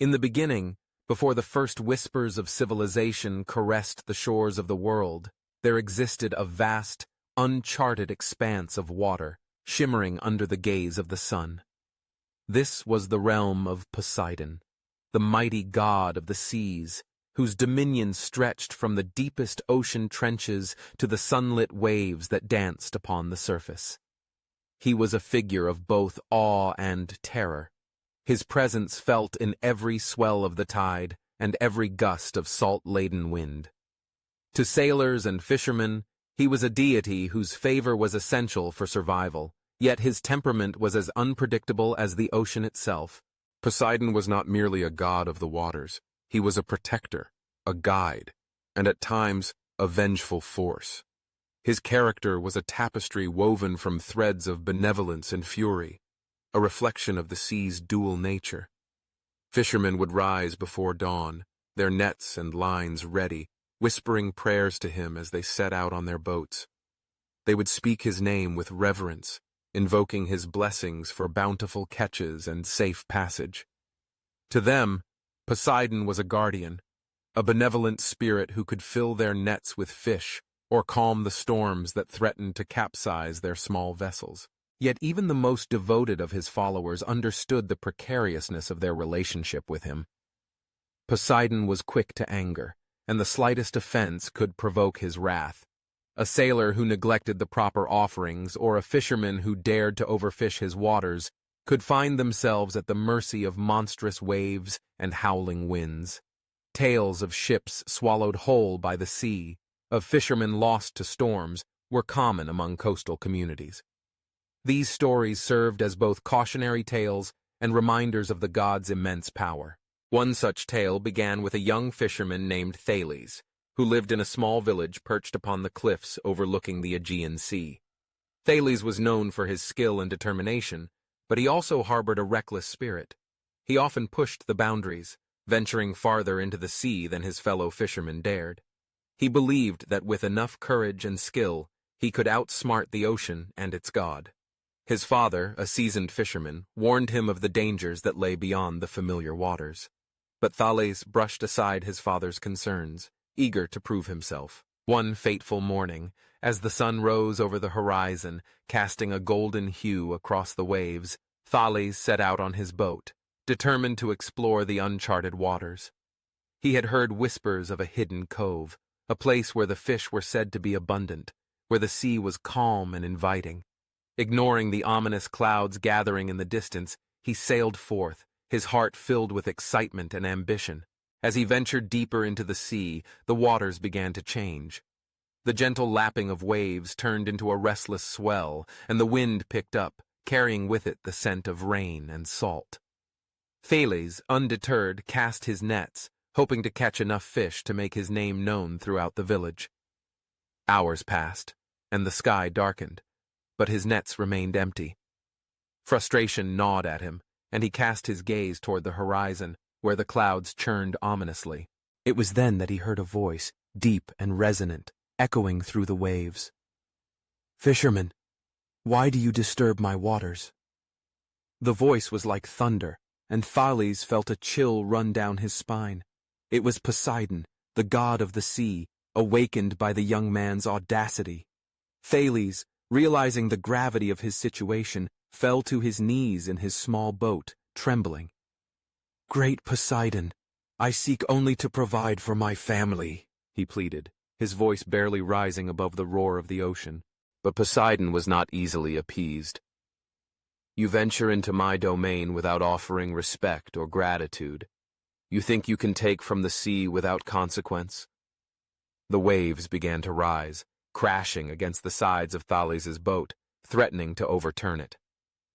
In the beginning, before the first whispers of civilization caressed the shores of the world, there existed a vast, uncharted expanse of water, shimmering under the gaze of the sun. This was the realm of Poseidon, the mighty god of the seas, whose dominion stretched from the deepest ocean trenches to the sunlit waves that danced upon the surface. He was a figure of both awe and terror, his presence felt in every swell of the tide and every gust of salt-laden wind. To sailors and fishermen, he was a deity whose favor was essential for survival, yet his temperament was as unpredictable as the ocean itself. Poseidon was not merely a god of the waters. He was a protector, a guide, and at times a vengeful force. His character was a tapestry woven from threads of benevolence and fury, a reflection of the sea's dual nature. Fishermen would rise before dawn, their nets and lines ready, whispering prayers to him as they set out on their boats. They would speak his name with reverence, invoking his blessings for bountiful catches and safe passage. To them, Poseidon was a guardian, a benevolent spirit who could fill their nets with fish or calm the storms that threatened to capsize their small vessels. Yet even the most devoted of his followers understood the precariousness of their relationship with him. Poseidon was quick to anger, and the slightest offense could provoke his wrath. A sailor who neglected the proper offerings or a fisherman who dared to overfish his waters could find themselves at the mercy of monstrous waves and howling winds. Tales of ships swallowed whole by the sea, of fishermen lost to storms, were common among coastal communities. These stories served as both cautionary tales and reminders of the god's immense power. One such tale began with a young fisherman named Thales, who lived in a small village perched upon the cliffs overlooking the Aegean Sea. Thales was known for his skill and determination, but he also harbored a reckless spirit. He often pushed the boundaries, venturing farther into the sea than his fellow fishermen dared. He believed that with enough courage and skill, he could outsmart the ocean and its god. His father, a seasoned fisherman, warned him of the dangers that lay beyond the familiar waters. But Thales brushed aside his father's concerns, eager to prove himself. One fateful morning, as the sun rose over the horizon, casting a golden hue across the waves, Thales set out on his boat, determined to explore the uncharted waters. He had heard whispers of a hidden cove, a place where the fish were said to be abundant, where the sea was calm and inviting. Ignoring the ominous clouds gathering in the distance, he sailed forth, his heart filled with excitement and ambition. As he ventured deeper into the sea, the waters began to change. The gentle lapping of waves turned into a restless swell, and the wind picked up, carrying with it the scent of rain and salt. Thales, undeterred, cast his nets, hoping to catch enough fish to make his name known throughout the village. Hours passed, and the sky darkened, but his nets remained empty. Frustration gnawed at him, and he cast his gaze toward the horizon, where the clouds churned ominously. It was then that he heard a voice, deep and resonant, echoing through the waves. "Fisherman, why do you disturb my waters?" The voice was like thunder, and Thales felt a chill run down his spine. It was Poseidon, the god of the sea, awakened by the young man's audacity. Thales, realizing the gravity of his situation, fell to his knees in his small boat, trembling. "Great Poseidon, I seek only to provide for my family," he pleaded, his voice barely rising above the roar of the ocean. But Poseidon was not easily appeased. "You venture into my domain without offering respect or gratitude. You think you can take from the sea without consequence?" The waves began to rise, crashing against the sides of Thales's boat, threatening to overturn it.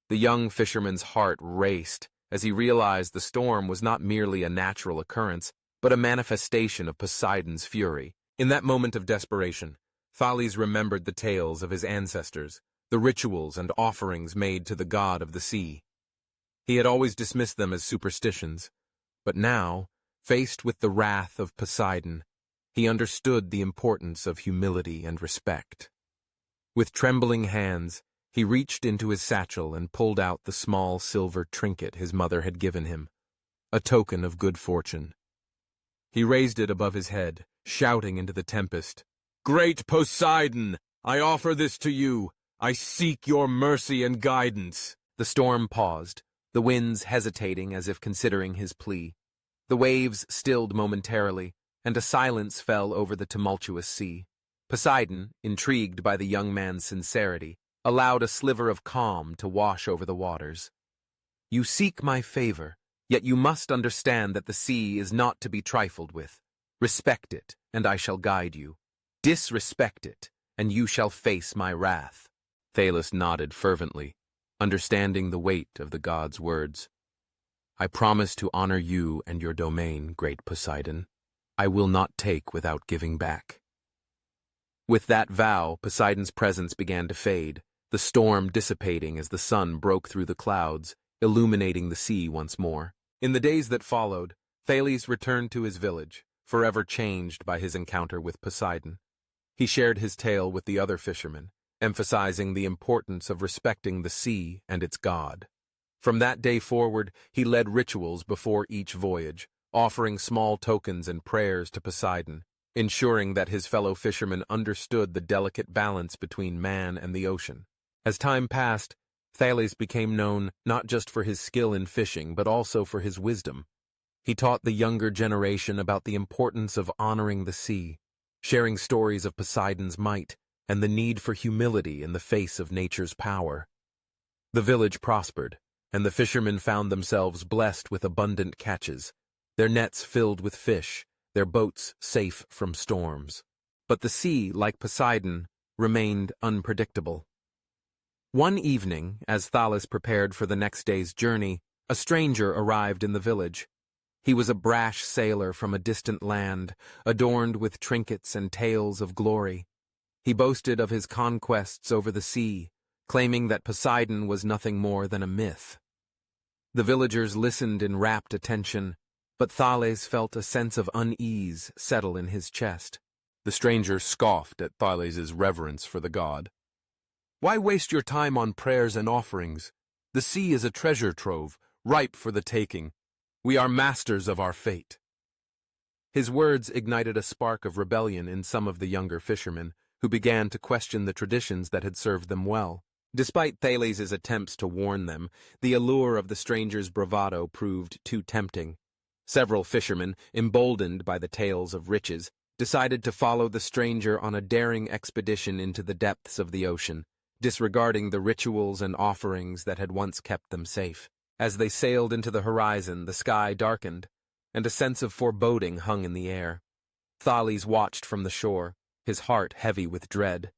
The young fisherman's heart raced as he realized the storm was not merely a natural occurrence, but a manifestation of Poseidon's fury. In that moment of desperation, Thales remembered the tales of his ancestors, the rituals and offerings made to the god of the sea. He had always dismissed them as superstitions, but now, faced with the wrath of Poseidon, he understood the importance of humility and respect. With trembling hands, he reached into his satchel and pulled out the small silver trinket his mother had given him. a token of good fortune. He raised it above his head, shouting into the tempest, "Great Poseidon, I offer this to you. I seek your mercy and guidance." The storm paused, the winds hesitating as if considering his plea. The waves stilled momentarily, and a silence fell over the tumultuous sea. Poseidon, intrigued by the young man's sincerity, allowed a sliver of calm to wash over the waters. "You seek my favor, yet you must understand that the sea is not to be trifled with. Respect it, and I shall guide you. Disrespect it, and you shall face my wrath." Thales nodded fervently, understanding the weight of the god's words. "I promise to honor you and your domain, great Poseidon. I will not take without giving back." With that vow, Poseidon's presence began to fade, the storm dissipating as the sun broke through the clouds, illuminating the sea once more. In the days that followed, Thales returned to his village, forever changed by his encounter with Poseidon. He shared his tale with the other fishermen, emphasizing the importance of respecting the sea and its god. From that day forward, he led rituals before each voyage, offering small tokens and prayers to Poseidon, ensuring that his fellow fishermen understood the delicate balance between man and the ocean. As time passed, Thales became known not just for his skill in fishing, but also for his wisdom. He taught the younger generation about the importance of honoring the sea, sharing stories of Poseidon's might and the need for humility in the face of nature's power. The village prospered, and the fishermen found themselves blessed with abundant catches, their nets filled with fish, their boats safe from storms. But the sea, like Poseidon, remained unpredictable. One evening, as Thales prepared for the next day's journey, a stranger arrived in the village. He was a brash sailor from a distant land, adorned with trinkets and tales of glory. He boasted of his conquests over the sea, claiming that Poseidon was nothing more than a myth. The villagers listened in rapt attention, but Thales felt a sense of unease settle in his chest. The stranger scoffed at Thales's reverence for the god. "Why waste your time on prayers and offerings? The sea is a treasure trove, ripe for the taking. We are masters of our fate." His words ignited a spark of rebellion in some of the younger fishermen, who began to question the traditions that had served them well. Despite Thales's attempts to warn them, the allure of the stranger's bravado proved too tempting. Several fishermen, emboldened by the tales of riches, decided to follow the stranger on a daring expedition into the depths of the ocean, disregarding the rituals and offerings that had once kept them safe. As they sailed into the horizon, the sky darkened, and a sense of foreboding hung in the air. Thales watched from the shore, his heart heavy with dread.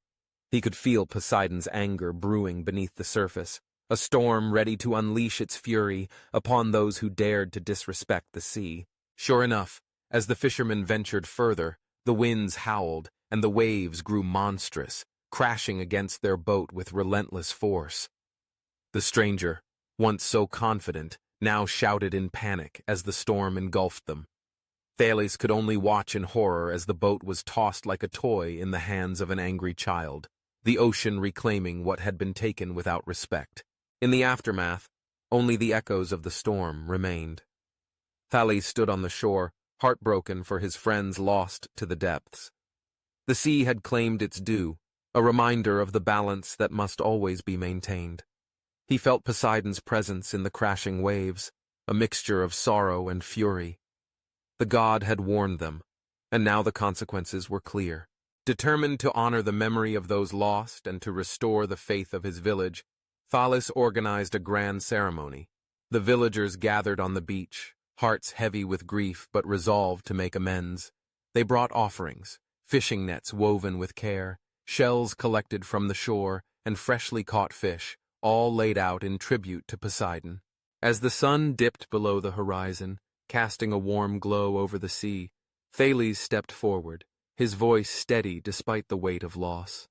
He could feel Poseidon's anger brewing beneath the surface, a storm ready to unleash its fury upon those who dared to disrespect the sea. Sure enough, as the fishermen ventured further, the winds howled and the waves grew monstrous, crashing against their boat with relentless force. The stranger, once so confident, now shouted in panic as the storm engulfed them. Thales could only watch in horror as the boat was tossed like a toy in the hands of an angry child, the ocean reclaiming what had been taken without respect. In the aftermath, only the echoes of the storm remained. Thales stood on the shore, heartbroken for his friends lost to the depths. The sea had claimed its due, a reminder of the balance that must always be maintained. He felt Poseidon's presence in the crashing waves, a mixture of sorrow and fury. The god had warned them, and now the consequences were clear. Determined to honor the memory of those lost and to restore the faith of his village, Thales organized a grand ceremony. The villagers gathered on the beach, hearts heavy with grief but resolved to make amends. They brought offerings, fishing nets woven with care, shells collected from the shore, and freshly caught fish, all laid out in tribute to Poseidon. As the sun dipped below the horizon, casting a warm glow over the sea, Thales stepped forward, his voice steady despite the weight of loss.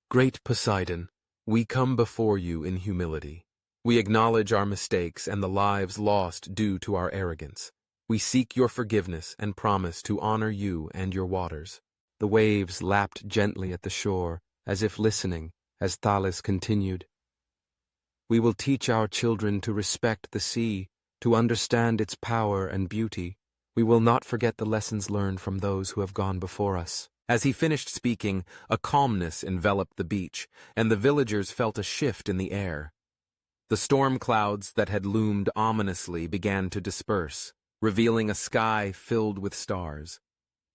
"Great Poseidon, we come before you in humility. We acknowledge our mistakes and the lives lost due to our arrogance. We seek your forgiveness and promise to honor you and your waters." The waves lapped gently at the shore, as if listening, as Thales continued. "We will teach our children to respect the sea, To understand its power and beauty, we will not forget the lessons learned from those who have gone before us. As he finished speaking, a calmness enveloped the beach, and the villagers felt a shift in the air. The storm clouds that had loomed ominously began to disperse, revealing a sky filled with stars.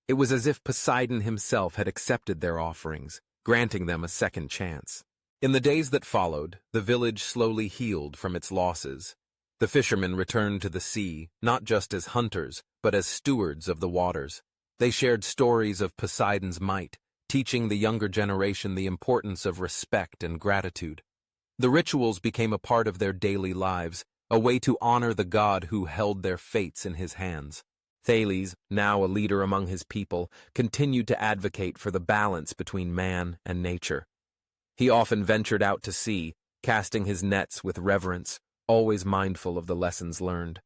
It was as if Poseidon himself had accepted their offerings, granting them a second chance. In the days that followed, the village slowly healed from its losses. The fishermen returned to the sea, not just as hunters, but as stewards of the waters. They shared stories of Poseidon's might, teaching the younger generation the importance of respect and gratitude. The rituals became a part of their daily lives, a way to honor the god who held their fates in his hands. Thales, now a leader among his people, continued to advocate for the balance between man and nature. He often ventured out to sea, casting his nets with reverence, always mindful of the lessons learned.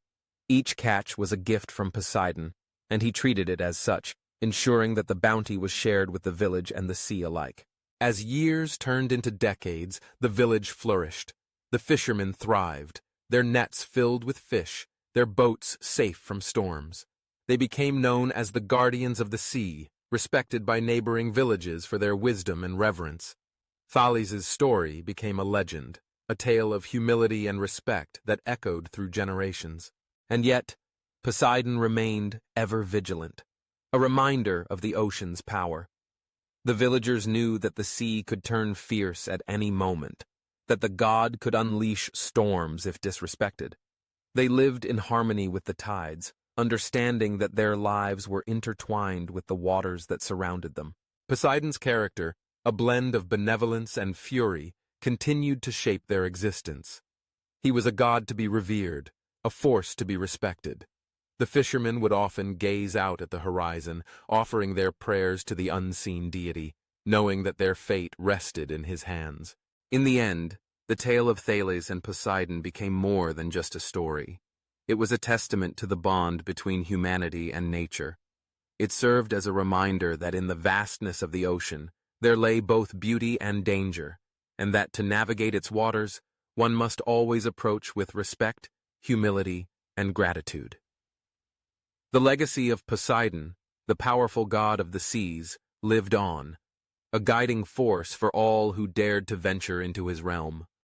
Each catch was a gift from Poseidon, and he treated it as such, ensuring that the bounty was shared with the village and the sea alike. As years turned into decades, the village flourished. The fishermen thrived, their nets filled with fish, their boats safe from storms. They became known as the guardians of the sea, respected by neighboring villages for their wisdom and reverence. Thales' story became a legend, a tale of humility and respect that echoed through generations. And yet, Poseidon remained ever vigilant, a reminder of the ocean's power. The villagers knew that the sea could turn fierce at any moment, that the god could unleash storms if disrespected. They lived in harmony with the tides, understanding that their lives were intertwined with the waters that surrounded them. Poseidon's character, a blend of benevolence and fury, continued to shape their existence. He was a god to be revered, a force to be respected. The fishermen would often gaze out at the horizon, offering their prayers to the unseen deity, knowing that their fate rested in his hands. In the end, the tale of Thales and Poseidon became more than just a story. It was a testament to the bond between humanity and nature. It served as a reminder that in the vastness of the ocean, there lay both beauty and danger, and that to navigate its waters, one must always approach with respect, humility, and gratitude. The legacy of Poseidon, the powerful god of the seas, lived on, a guiding force for all who dared to venture into his realm.